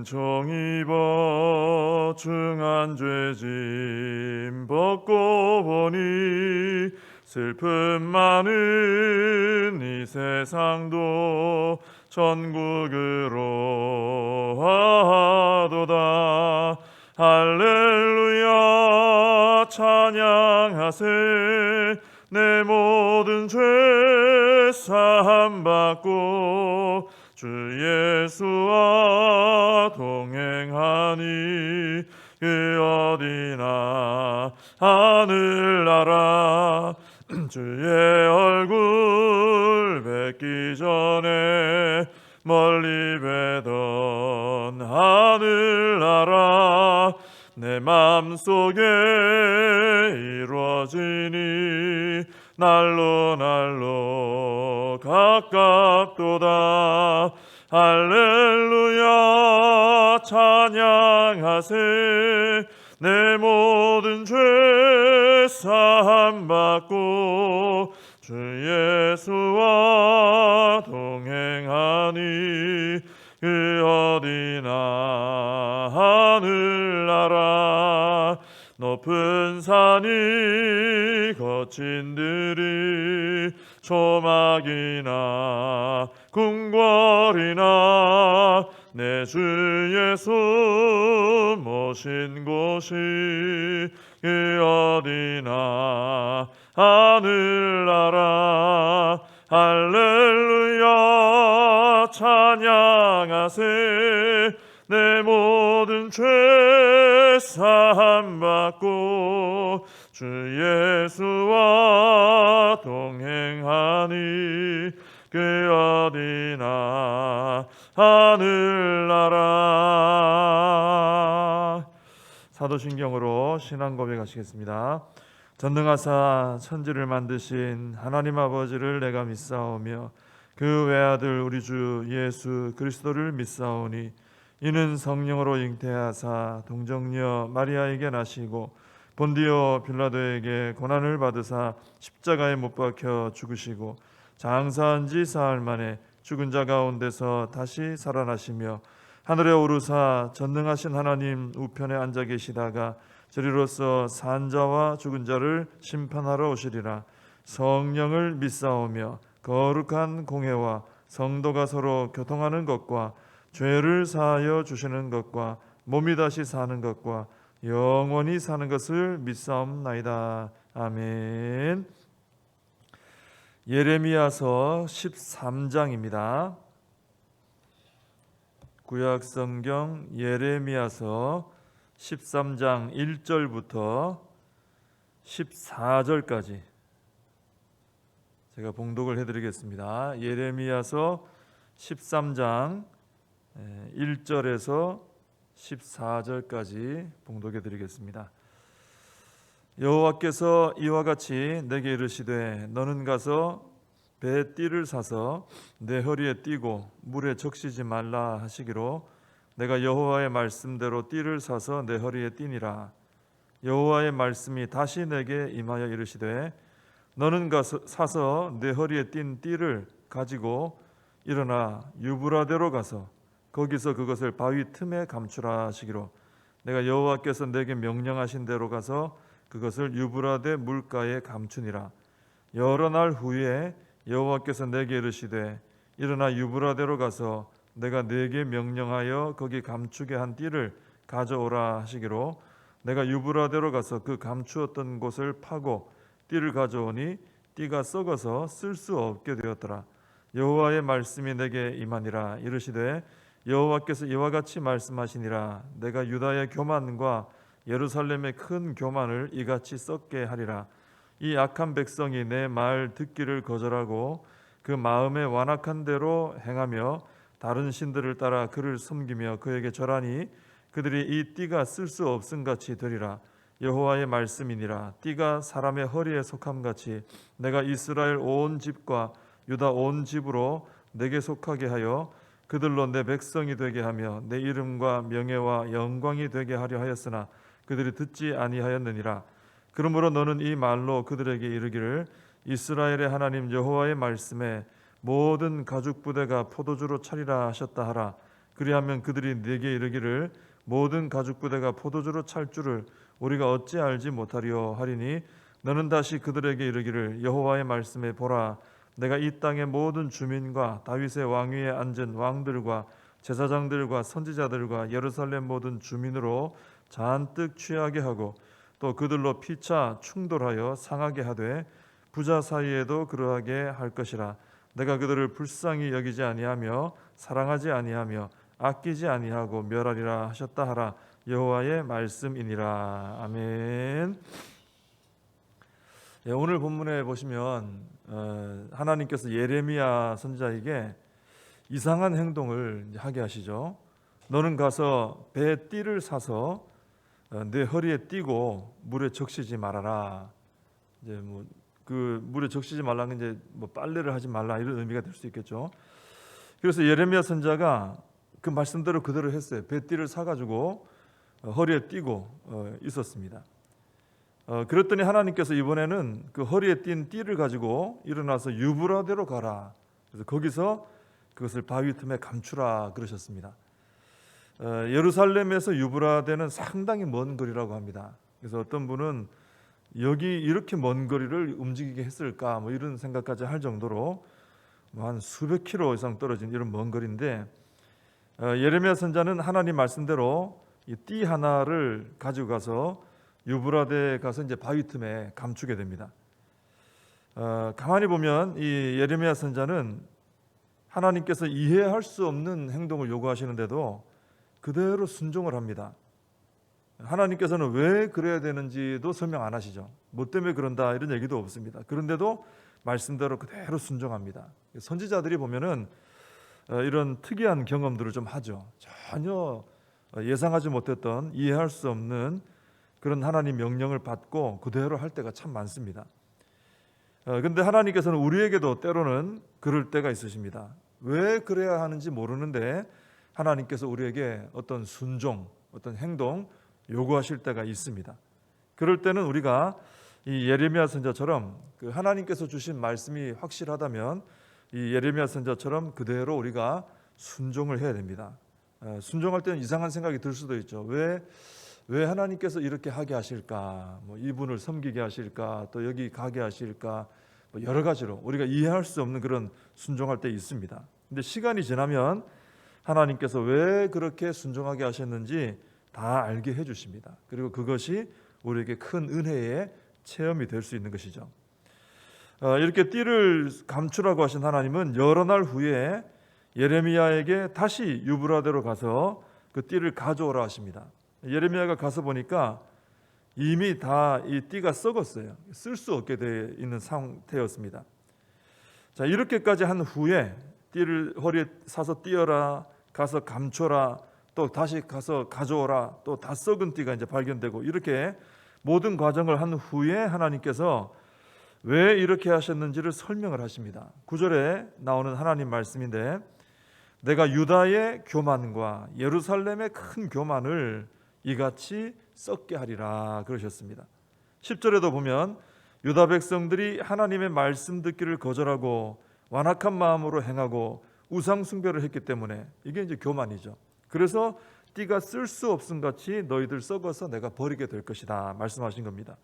은총 입어 중한 죄짐 벗고 보니 슬픔 많은 이 세상도 천국으로 하도다. 할렐루야 찬양하세. 내 모든 죄 사함 받고 주 예수와 동행하니 그 어디나 하늘나라 주의 얼굴 뵙기 전에 멀리 뵈던 하늘나라 내 맘속에 이루어지니 날로 날로 가깝도다. 할렐루야 찬양하세. 내 모든 죄 사함 받고 주 예수와 동행하니 그 어디나 하늘나라 높은 산이 거친 들이 초막이나 궁궐이나 내 주 예수 모신 곳이 그 어디나 하늘나라 할렐루야 찬양하세. 내 모든 죄 사함 받고 주 예수와 동행하니 그 어디나 하늘나라. 사도신경으로 신앙 고백하시겠습니다. 전능하사 천지를 만드신 하나님 아버지를 내가 믿사오며 그 외아들 우리 주 예수 그리스도를 믿사오니 이는 성령으로 잉태하사 동정녀 마리아에게 나시고 본디오 빌라도에게 고난을 받으사 십자가에 못 박혀 죽으시고 장사한 지 사흘 만에 죽은 자 가운데서 다시 살아나시며 하늘에 오르사 전능하신 하나님 우편에 앉아 계시다가 저리로서 산 자와 죽은 자를 심판하러 오시리라. 성령을 믿사오며 거룩한 공회와 성도가 서로 교통하는 것과 죄를 사하여 주시는 것과 몸이 다시 사는 것과 영원히 사는 것을 믿사옵나이다. 아멘. 예레미야서 13장입니다. 구약성경 예레미야서 13장 1절부터 14절까지 제가 봉독을 해드리겠습니다. 예레미야서 13장 1절에서 14절까지 봉독해드리겠습니다. 여호와께서 이와 같이 내게 이르시되 너는 가서 배 띠를 사서 내 허리에 띠고 물에 적시지 말라 하시기로 내가 여호와의 말씀대로 띠를 사서 내 허리에 띠니라. 여호와의 말씀이 다시 내게 임하여 이르시되 너는 가서 사서 내 허리에 띈 띠를 가지고 일어나 유브라데로 가서 거기서 그것을 바위 틈에 감추라 하시기로 내가 여호와께서 내게 명령하신 대로 가서 그것을 유브라데 물가에 감추니라. 여러 날 후에 여호와께서 내게 이르시되 일어나 유브라데로 가서 내가 내게 명령하여 거기 감추게 한 띠를 가져오라 하시기로 내가 유브라데로 가서 그 감추었던 곳을 파고 띠를 가져오니 띠가 썩어서 쓸 수 없게 되었더라. 여호와의 말씀이 내게 임하니라. 이르시되 여호와께서 이와 같이 말씀하시니라. 내가 유다의 교만과 예루살렘의 큰 교만을 이같이 썩게 하리라. 이 악한 백성이 내 말 듣기를 거절하고 그 마음에 완악한 대로 행하며 다른 신들을 따라 그를 섬기며 그에게 절하니 그들이 이 띠가 쓸 수 없음같이 되리라. 여호와의 말씀이니라. 띠가 사람의 허리에 속함같이 내가 이스라엘 온 집과 유다 온 집으로 내게 속하게 하여 그들로 내 백성이 되게 하며 내 이름과 명예와 영광이 되게 하려 하였으나 그들이 듣지 아니하였느니라. 그러므로 너는 이 말로 그들에게 이르기를 이스라엘의 하나님 여호와의 말씀에 모든 가죽 부대가 포도주로 차리라 하셨다 하라. 그리하면 그들이 네게 이르기를 모든 가죽 부대가 포도주로 찰 줄을 우리가 어찌 알지 못하리요 하리니 너는 다시 그들에게 이르기를 여호와의 말씀에 보라 내가 이 땅의 모든 주민과 다윗의 왕위에 앉은 왕들과 제사장들과 선지자들과 예루살렘 모든 주민으로 잔뜩 취하게 하고 또 그들로 피차 충돌하여 상하게 하되 부자 사이에도 그러하게 할 것이라. 내가 그들을 불쌍히 여기지 아니하며 사랑하지 아니하며 아끼지 아니하고 멸하리라 하셨다 하라. 여호와의 말씀이니라. 아멘. 오늘 본문에 보시면 하나님께서 예레미야 선지자에게 이상한 행동을 하게 하시죠. 너는 가서 배 띠를 사서 내 허리에 띠고 물에 적시지 말아라. 이제 그 물에 적시지 말라는 이제 빨래를 하지 말라 이런 의미가 될 수 있겠죠. 그래서 예레미야 선지자가 그 말씀대로 그대로 했어요. 배 띠를 사가지고 허리에 띠고 있었습니다. 그랬더니 하나님께서 이번에는 그 허리에 띈 띠를 가지고 일어나서 유브라데로 가라. 그래서 거기서 그것을 바위 틈에 감추라 그러셨습니다. 예루살렘에서 유브라데는 상당히 먼 거리라고 합니다. 그래서 어떤 분은 여기 이렇게 먼 거리를 움직이게 했을까 이런 생각까지 할 정도로 한 수백 킬로 이상 떨어진 이런 먼 거리인데 예레미야 선지자는 하나님 말씀대로 이 띠 하나를 가지고 가서 유브라데에 가서 이제 바위 틈에 감추게 됩니다. 가만히 보면 이 예레미야 선지자는 하나님께서 이해할 수 없는 행동을 요구하시는데도 그대로 순종을 합니다. 하나님께서는 왜 그래야 되는지도 설명 안 하시죠. 뭐 때문에 그런다 이런 얘기도 없습니다. 그런데도 말씀대로 그대로 순종합니다. 선지자들이 보면은 이런 특이한 경험들을 좀 하죠. 전혀 예상하지 못했던 이해할 수 없는 그런 하나님 명령을 받고 그대로 할 때가 참 많습니다. 그런데 하나님께서는 우리에게도 때로는 그럴 때가 있으십니다. 왜 그래야 하는지 모르는데 하나님께서 우리에게 어떤 순종, 어떤 행동 요구하실 때가 있습니다. 그럴 때는 우리가 이 예레미야 선지자처럼 그 하나님께서 주신 말씀이 확실하다면 이 예레미야 선지자처럼 그대로 우리가 순종을 해야 됩니다. 순종할 때는 이상한 생각이 들 수도 있죠. 왜 하나님께서 이렇게 하게 하실까? 이분을 섬기게 하실까? 또 여기 가게 하실까? 여러 가지로 우리가 이해할 수 없는 그런 순종할 때 있습니다. 근데 시간이 지나면 하나님께서 왜 그렇게 순종하게 하셨는지 다 알게 해주십니다. 그리고 그것이 우리에게 큰 은혜의 체험이 될 수 있는 것이죠. 이렇게 띠를 감추라고 하신 하나님은 여러 날 후에 예레미야에게 다시 유브라데로 가서 그 띠를 가져오라 하십니다. 예레미야가 가서 보니까 이미 다 이 띠가 썩었어요. 쓸 수 없게 되어 있는 상태였습니다. 자, 이렇게까지 한 후에 띠를 허리에 사서 띄어라, 가서 감춰라, 또 다시 가서 가져오라, 또 다 썩은 띠가 이제 발견되고 이렇게 모든 과정을 한 후에 하나님께서 왜 이렇게 하셨는지를 설명을 하십니다. 9절에 나오는 하나님 말씀인데 내가 유다의 교만과 예루살렘의 큰 교만을 이같이 썩게 하리라 그러셨습니다. 10절에도 보면 유다 백성들이 하나님의 말씀 듣기를 거절하고 완악한 마음으로 행하고 우상 숭배를 했기 때문에 이게 이제 교만이죠. 그래서 띠가 쓸 수 없음 같이 너희들 썩어서 내가 버리게 될 것이다 말씀하신 겁니다.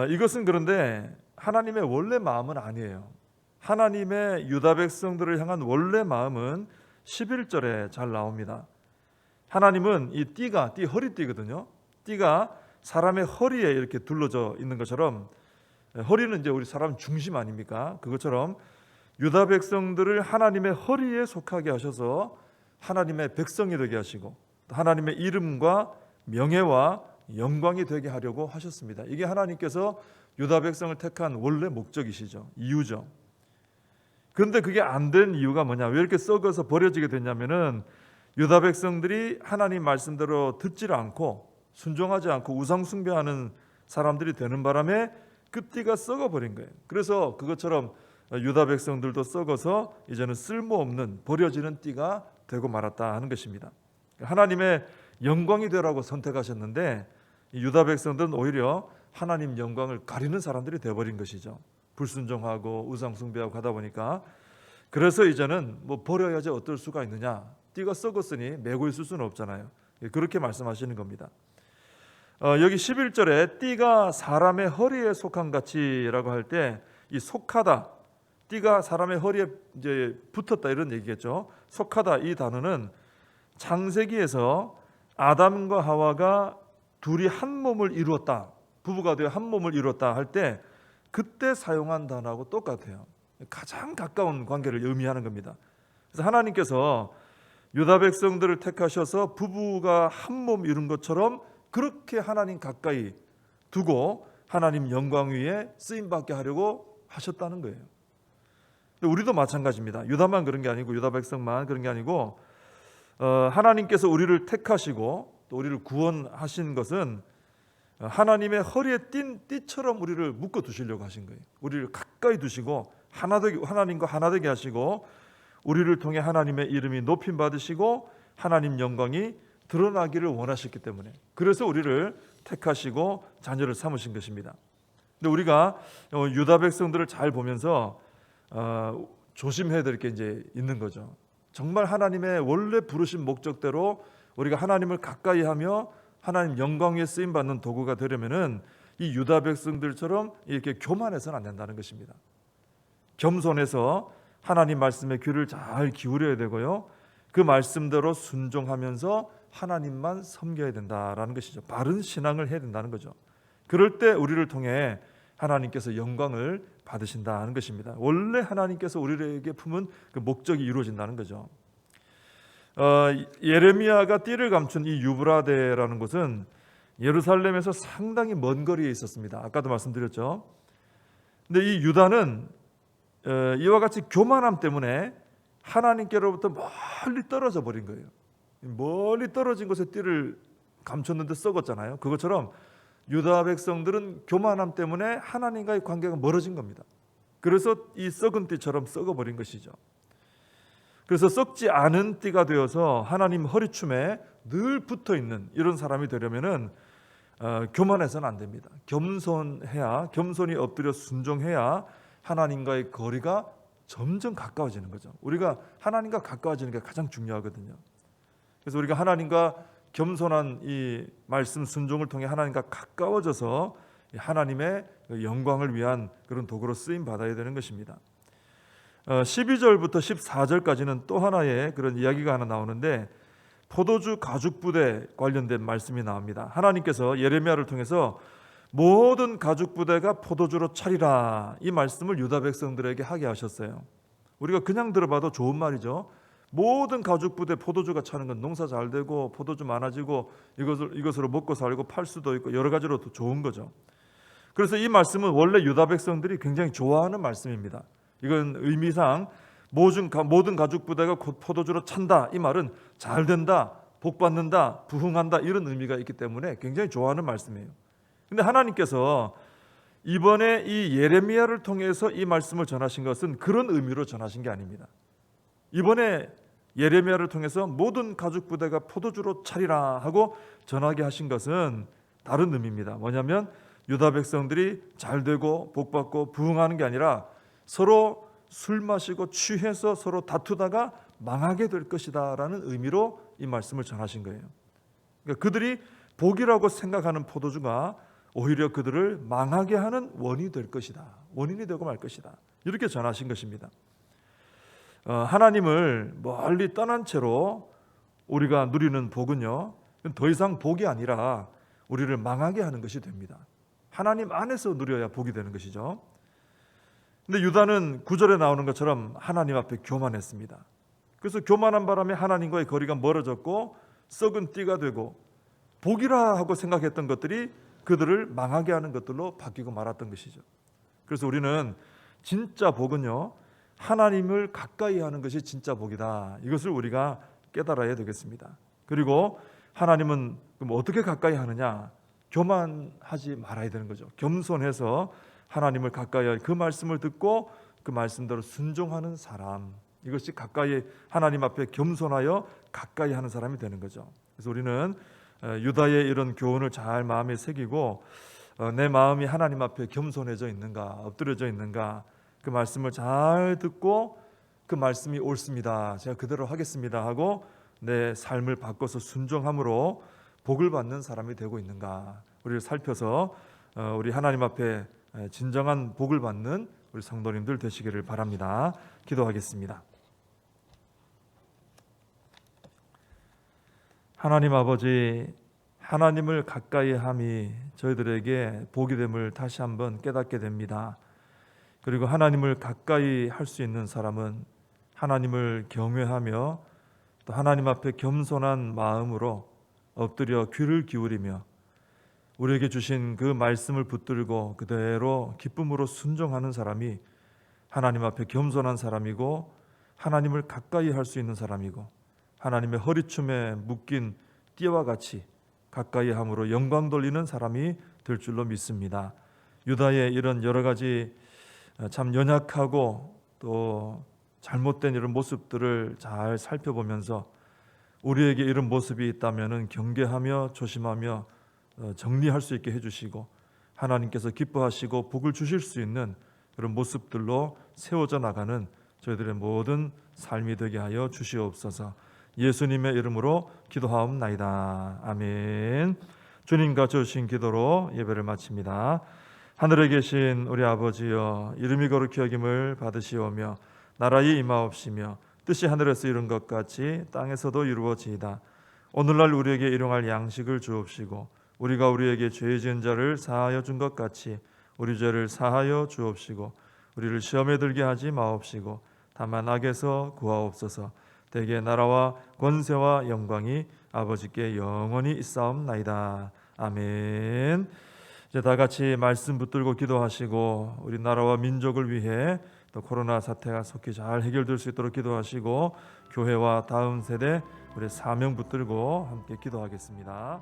이것은 그런데 하나님의 원래 마음은 아니에요. 하나님의 유다 백성들을 향한 원래 마음은 11절에 잘 나옵니다. 하나님은 이 띠가 띠 허리띠거든요. 띠가 사람의 허리에 이렇게 둘러져 있는 것처럼 허리는 이제 우리 사람 중심 아닙니까? 그것처럼 유다 백성들을 하나님의 허리에 속하게 하셔서 하나님의 백성이 되게 하시고 하나님의 이름과 명예와 영광이 되게 하려고 하셨습니다. 이게 하나님께서 유다 백성을 택한 원래 목적이시죠. 이유죠. 그런데 그게 안 된 이유가 뭐냐? 왜 이렇게 썩어서 버려지게 됐냐면은 유다 백성들이 하나님 말씀대로 듣지 않고 순종하지 않고 우상 숭배하는 사람들이 되는 바람에 그 띠가 썩어버린 거예요. 그래서 그것처럼 유다 백성들도 썩어서 이제는 쓸모없는 버려지는 띠가 되고 말았다 하는 것입니다. 하나님의 영광이 되라고 선택하셨는데 유다 백성들은 오히려 하나님 영광을 가리는 사람들이 되어버린 것이죠. 불순종하고 우상 숭배하고 하다 보니까 그래서 이제는 버려야지 어떨 수가 있느냐 띠가 썩었으니 메고 있을 수는 없잖아요. 그렇게 말씀하시는 겁니다. 여기 11절에 띠가 사람의 허리에 속한 같이라고 할 때 이 속하다, 띠가 사람의 허리에 이제 붙었다 이런 얘기겠죠. 속하다 이 단어는 창세기에서 아담과 하와가 둘이 한 몸을 이루었다, 부부가 되어 한 몸을 이루었다 할 때 그때 사용한 단어하고 똑같아요. 가장 가까운 관계를 의미하는 겁니다. 그래서 하나님께서 유다 백성들을 택하셔서 부부가 한 몸 이룬 것처럼 그렇게 하나님 가까이 두고 하나님 영광 위에 쓰임받게 하려고 하셨다는 거예요. 우리도 마찬가지입니다. 유다만 그런 게 아니고, 유다 백성만 그런 게 아니고, 하나님께서 우리를 택하시고 또 우리를 구원하신 것은 하나님의 허리에 띈 띠처럼 우리를 묶어 두시려고 하신 거예요. 우리를 가까이 두시고 하나님과 하나 되게 하시고, 우리를 통해 하나님의 이름이 높임 받으시고 하나님 영광이 드러나기를 원하셨기 때문에, 그래서 우리를 택하시고 자녀를 삼으신 것입니다. 근데 우리가 유다 백성들을 잘 보면서 조심해야 될 게 이제 있는 거죠. 정말 하나님의 원래 부르신 목적대로 우리가 하나님을 가까이 하며 하나님 영광 위에 쓰임 받는 도구가 되려면은 이 유다 백성들처럼 이렇게 교만해서는 안 된다는 것입니다. 겸손해서 하나님 말씀에 귀를 잘 기울여야 되고요, 그 말씀대로 순종하면서 하나님만 섬겨야 된다라는 것이죠. 바른 신앙을 해야 된다는 거죠. 그럴 때 우리를 통해 하나님께서 영광을 받으신다는 것입니다. 원래 하나님께서 우리에게 품은 그 목적이 이루어진다는 거죠. 예레미야가 띠를 감춘 이 유브라데라는 곳은 예루살렘에서 상당히 먼 거리에 있었습니다. 아까도 말씀드렸죠. 근데 이 유다는 이와 같이 교만함 때문에 하나님께로부터 멀리 떨어져 버린 거예요. 멀리 떨어진 곳에 띠를 감췄는데 썩었잖아요. 그것처럼 유다 백성들은 교만함 때문에 하나님과의 관계가 멀어진 겁니다. 그래서 이 썩은 띠처럼 썩어버린 것이죠. 그래서 썩지 않은 띠가 되어서 하나님 허리춤에 늘 붙어있는 이런 사람이 되려면은 교만해서는 안 됩니다. 겸손해야, 겸손히 엎드려 순종해야 하나님과의 거리가 점점 가까워지는 거죠. 우리가 하나님과 가까워지는 게 가장 중요하거든요. 그래서 우리가 하나님과 겸손한 이 말씀 순종을 통해 하나님과 가까워져서 하나님의 영광을 위한 그런 도구로 쓰임 받아야 되는 것입니다. 12절부터 14절까지는 또 하나의 그런 이야기가 하나 나오는데, 포도주 가죽 부대 관련된 말씀이 나옵니다. 하나님께서 예레미야를 통해서 모든 가죽 부대가 포도주로 차리라, 이 말씀을 유다 백성들에게 하게 하셨어요. 우리가 그냥 들어봐도 좋은 말이죠. 모든 가죽 부대 포도주가 차는 건 농사 잘 되고 포도주 많아지고 이것으로 먹고 살고 팔 수도 있고 여러 가지로 더 좋은 거죠. 그래서 이 말씀은 원래 유다 백성들이 굉장히 좋아하는 말씀입니다. 이건 의미상 모든 가죽 부대가 포도주로 찬다, 이 말은 잘 된다, 복 받는다, 부흥한다, 이런 의미가 있기 때문에 굉장히 좋아하는 말씀이에요. 근데 하나님께서 이번에 이 예레미야를 통해서 이 말씀을 전하신 것은 그런 의미로 전하신 게 아닙니다. 이번에 예레미야를 통해서 모든 가죽 부대가 포도주로 차리라 하고 전하게 하신 것은 다른 의미입니다. 뭐냐면 유다 백성들이 잘 되고 복 받고 부흥하는 게 아니라 서로 술 마시고 취해서 서로 다투다가 망하게 될 것이다 라는 의미로 이 말씀을 전하신 거예요. 그러니까 그들이 복이라고 생각하는 포도주가 오히려 그들을 망하게 하는 원인이 될 것이다, 원인이 되고 말 것이다, 이렇게 전하신 것입니다. 하나님을 멀리 떠난 채로 우리가 누리는 복은요, 더 이상 복이 아니라 우리를 망하게 하는 것이 됩니다. 하나님 안에서 누려야 복이 되는 것이죠. 근데 유다는 9절에 나오는 것처럼 하나님 앞에 교만했습니다. 그래서 교만한 바람에 하나님과의 거리가 멀어졌고 썩은 띠가 되고 복이라 하고 생각했던 것들이 그들을 망하게 하는 것들로 바뀌고 말았던 것이죠. 그래서 우리는 진짜 복은요, 하나님을 가까이 하는 것이 진짜 복이다, 이것을 우리가 깨달아야 되겠습니다. 그리고 하나님은 그럼 어떻게 가까이 하느냐? 교만하지 말아야 되는 거죠. 겸손해서 하나님을 가까이 할 그 말씀을 듣고 그 말씀대로 순종하는 사람, 이것이 가까이 하나님 앞에 겸손하여 가까이 하는 사람이 되는 거죠. 그래서 우리는 유다의 이런 교훈을 잘 마음에 새기고 내 마음이 하나님 앞에 겸손해져 있는가, 엎드려져 있는가, 그 말씀을 잘 듣고 그 말씀이 옳습니다, 제가 그대로 하겠습니다 하고 내 삶을 바꿔서 순종함으로 복을 받는 사람이 되고 있는가, 우리를 살펴서 우리 하나님 앞에 진정한 복을 받는 우리 성도님들 되시기를 바랍니다. 기도하겠습니다. 하나님 아버지, 하나님을 가까이 함이 저희들에게 복이 됨을 다시 한번 깨닫게 됩니다. 그리고 하나님을 가까이 할 수 있는 사람은 하나님을 경외하며 또 하나님 앞에 겸손한 마음으로 엎드려 귀를 기울이며 우리에게 주신 그 말씀을 붙들고 그대로 기쁨으로 순종하는 사람이 하나님 앞에 겸손한 사람이고 하나님을 가까이 할 수 있는 사람이고 하나님의 허리춤에 묶인 띠와 같이 가까이 함으로 영광 돌리는 사람이 될 줄로 믿습니다. 유다의 이런 여러 가지 참 연약하고 또 잘못된 이런 모습들을 잘 살펴보면서 우리에게 이런 모습이 있다면 경계하며 조심하며 정리할 수 있게 해주시고 하나님께서 기뻐하시고 복을 주실 수 있는 그런 모습들로 세워져 나가는 저희들의 모든 삶이 되게 하여 주시옵소서. 예수님의 이름으로 기도하옵나이다. 아멘. 주님과 주신 기도로 예배를 마칩니다. 하늘에 계신 우리 아버지여, 이름이 거룩히 여김을 받으시오며 나라의 임하옵시며 뜻이 하늘에서 이룬 것 같이 땅에서도 이루어지이다. 오늘날 우리에게 일용할 양식을 주옵시고 우리가 우리에게 죄 지은 자를 사하여 준 것 같이 우리 죄를 사하여 주옵시고 우리를 시험에 들게 하지 마옵시고 다만 악에서 구하옵소서. 대개 나라와 권세와 영광이 아버지께 영원히 있사옵나이다. 아멘. 이제 다 같이 말씀 붙들고 기도하시고 우리 나라와 민족을 위해 또 코로나 사태가 속히 잘 해결될 수 있도록 기도하시고 교회와 다음 세대 우리 사명 붙들고 함께 기도하겠습니다.